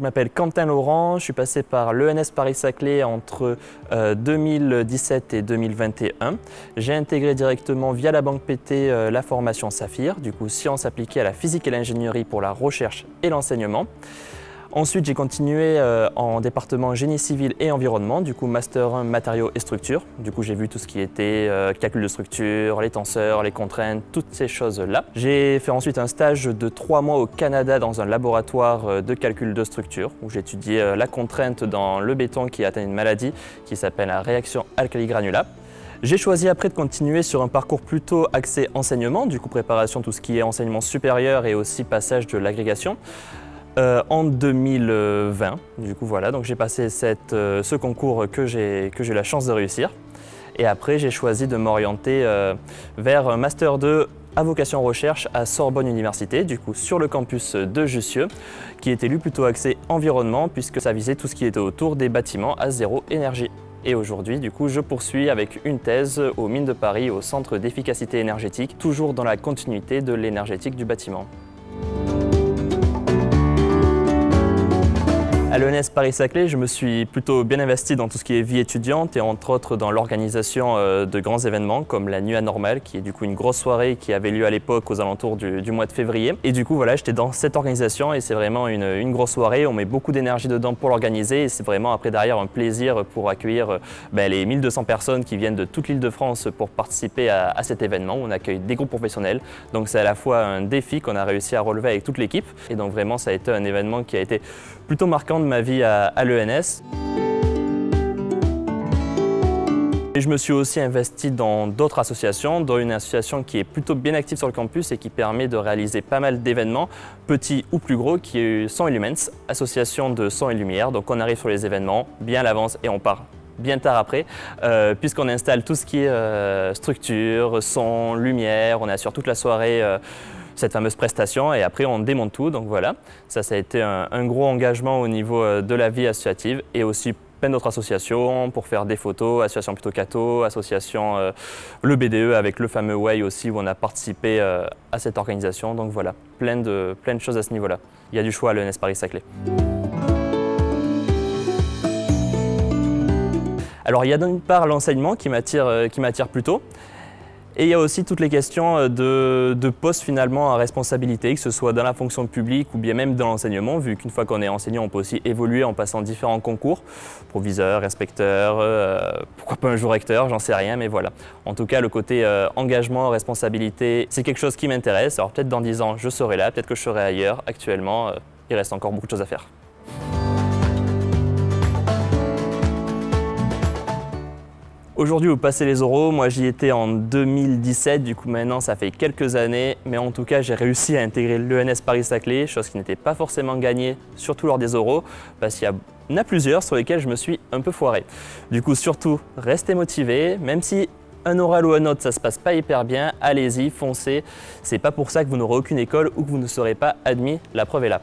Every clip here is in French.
je m'appelle Quentin Laurent, je suis passé par l'ENS Paris-Saclay entre 2017 et 2021. J'ai intégré directement via la Banque PT la formation Saphir, du coup sciences appliquées à la physique et l'ingénierie pour la recherche et l'enseignement. Ensuite, j'ai continué en département génie civil et environnement, du coup Master 1 matériaux et structures. Du coup, j'ai vu tout ce qui était calcul de structure, les tenseurs, les contraintes, toutes ces choses-là. J'ai fait ensuite un stage de 3 mois au Canada dans un laboratoire de calcul de structure où j'étudiais la contrainte dans le béton qui atteint une maladie qui s'appelle la réaction alcali-granulat. J'ai choisi après de continuer sur un parcours plutôt axé enseignement, du coup préparation tout ce qui est enseignement supérieur et aussi passage de l'agrégation. En 2020, du coup voilà, donc j'ai passé ce concours que j'ai eu la chance de réussir. Et après j'ai choisi de m'orienter vers un Master 2 à vocation recherche à Sorbonne Université, du coup sur le campus de Jussieu, qui était lui plutôt axé environnement puisque ça visait tout ce qui était autour des bâtiments à zéro énergie. Et aujourd'hui, du coup, je poursuis avec une thèse aux Mines de Paris au Centre d'efficacité énergétique, toujours dans la continuité de l'énergétique du bâtiment. À l'ENS Paris-Saclay, je me suis plutôt bien investi dans tout ce qui est vie étudiante et entre autres dans l'organisation de grands événements comme la Nuit Anormale, qui est du coup une grosse soirée qui avait lieu à l'époque aux alentours du mois de février. Et du coup, voilà, j'étais dans cette organisation et c'est vraiment une grosse soirée. On met beaucoup d'énergie dedans pour l'organiser et c'est vraiment après derrière un plaisir pour accueillir les 1200 personnes qui viennent de toute l'Île-de-France pour participer à cet événement. On accueille des groupes professionnels, donc c'est à la fois un défi qu'on a réussi à relever avec toute l'équipe et donc vraiment ça a été un événement qui a été plutôt marquant de ma vie à l'ENS. Je me suis aussi investi dans d'autres associations, dont une association qui est plutôt bien active sur le campus et qui permet de réaliser pas mal d'événements, petits ou plus gros, qui est Son et Lumens, association de son et lumière. Donc on arrive sur les événements bien à l'avance et on part bien tard après, puisqu'on installe tout ce qui est structure, son, lumière, on assure toute la soirée cette fameuse prestation et après on démonte tout, donc voilà. Ça a été un gros engagement au niveau de la vie associative et aussi plein d'autres associations pour faire des photos, association plutôt catho, association le BDE avec le fameux Way aussi où on a participé à cette organisation, donc voilà, plein de choses à ce niveau-là. Il y a du choix à l'ENS Paris-Saclay. Alors il y a d'une part l'enseignement qui m'attire plutôt. Et il y a aussi toutes les questions de postes finalement à responsabilité, que ce soit dans la fonction publique ou bien même dans l'enseignement, vu qu'une fois qu'on est enseignant, on peut aussi évoluer en passant différents concours, proviseur, inspecteur, pourquoi pas un jour recteur, j'en sais rien, mais voilà. En tout cas, le côté engagement, responsabilité, c'est quelque chose qui m'intéresse. Alors peut-être dans 10 ans, je serai là, peut-être que je serai ailleurs. Actuellement, il reste encore beaucoup de choses à faire. Aujourd'hui, vous passez les oraux, moi j'y étais en 2017, du coup maintenant ça fait quelques années, mais en tout cas j'ai réussi à intégrer l'ENS Paris-Saclay, chose qui n'était pas forcément gagnée, surtout lors des oraux, parce qu'il y en a plusieurs sur lesquels je me suis un peu foiré. Du coup surtout, restez motivés, même si un oral ou un autre ça se passe pas hyper bien, allez-y, foncez, c'est pas pour ça que vous n'aurez aucune école ou que vous ne serez pas admis, la preuve est là.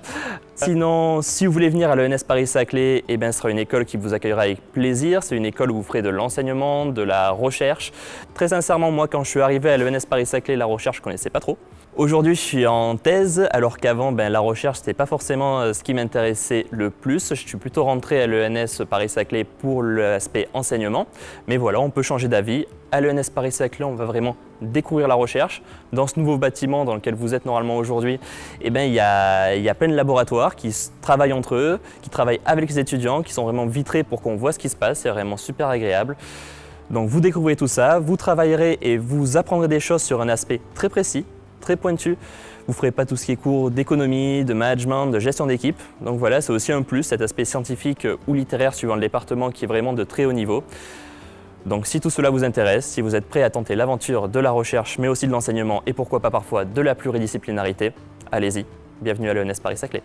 Sinon, si vous voulez venir à l'ENS Paris-Saclay, ce sera une école qui vous accueillera avec plaisir. C'est une école où vous ferez de l'enseignement, de la recherche. Très sincèrement, moi, quand je suis arrivé à l'ENS Paris-Saclay, la recherche, je ne connaissais pas trop. Aujourd'hui, je suis en thèse, alors qu'avant, la recherche, ce n'était pas forcément ce qui m'intéressait le plus. Je suis plutôt rentré à l'ENS Paris-Saclay pour l'aspect enseignement. Mais voilà, on peut changer d'avis. À l'ENS Paris-Saclay, on va vraiment découvrir la recherche. Dans ce nouveau bâtiment dans lequel vous êtes normalement aujourd'hui, il y a plein de laboratoires qui travaillent entre eux, qui travaillent avec les étudiants, qui sont vraiment vitrés pour qu'on voit ce qui se passe. C'est vraiment super agréable. Donc vous découvrez tout ça, vous travaillerez et vous apprendrez des choses sur un aspect très précis, très pointu. Vous ne ferez pas tout ce qui est cours d'économie, de management, de gestion d'équipe. Donc voilà, c'est aussi un plus, cet aspect scientifique ou littéraire suivant le département qui est vraiment de très haut niveau. Donc si tout cela vous intéresse, si vous êtes prêt à tenter l'aventure de la recherche, mais aussi de l'enseignement et pourquoi pas parfois de la pluridisciplinarité, allez-y, bienvenue à l'ENS Paris-Saclay.